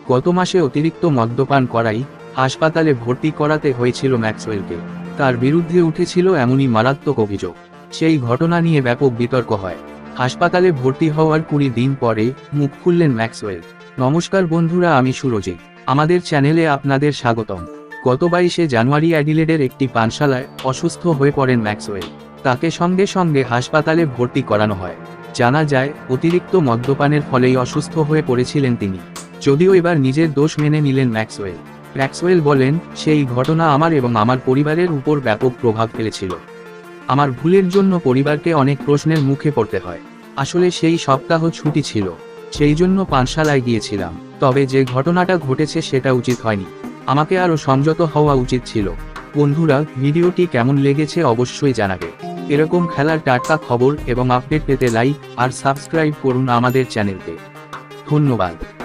গত মাসে অতিরিক্ত মদ্যপান করায় হাসপাতালে ভর্তি করাতে হয়েছিল ম্যাক্সওয়েলকে। তার বিরুদ্ধে উঠেছিল এমনই মারাত্মক অভিযোগ। সেই ঘটনা নিয়ে ব্যাপক বিতর্ক হয়। হাসপাতালে ভর্তি হওয়ার 20 দিন পরে মুখ খুললেন ম্যাক্সওয়েল। নমস্কার বন্ধুরা, আমি সুরজিৎ। আমাদের চ্যানেলে আপনাদের স্বাগতম। গত 22শে জানুয়ারি অ্যাডিলেডের একটি পানশালায় অসুস্থ হয়ে পড়েন ম্যাক্সওয়েল। তাকে সঙ্গে সঙ্গে হাসপাতালে ভর্তি করানো হয়। জানা যায়, অতিরিক্ত মদ্যপানের ফলেই অসুস্থ হয়ে পড়েছিলেন তিনি। যদিও এবার নিজের দোষ মেনে নিলেন ম্যাক্সওয়েল। ম্যাক্সওয়েল বলেন, সেই ঘটনা আমার এবং আমার পরিবারের উপর ব্যাপক প্রভাব ফেলেছিল। আমার ভুলের জন্য পরিবারকে অনেক প্রশ্নের মুখে পড়তে হয়। আসলে সেই সপ্তাহ ছুটি ছিল, সেই জন্য পানশালায় গিয়েছিলাম। তবে যে ঘটনাটা ঘটেছে সেটা উচিত হয়নি। আমাকে আরও সংযত হওয়া উচিত ছিল। বন্ধুরা, ভিডিওটি কেমন লেগেছে অবশ্যই জানাবে। এরকম খেলার টাটকা খবর এবং আপডেট পেতে লাইক আর সাবস্ক্রাইব করুন আমাদের চ্যানেলকে। ধন্যবাদ।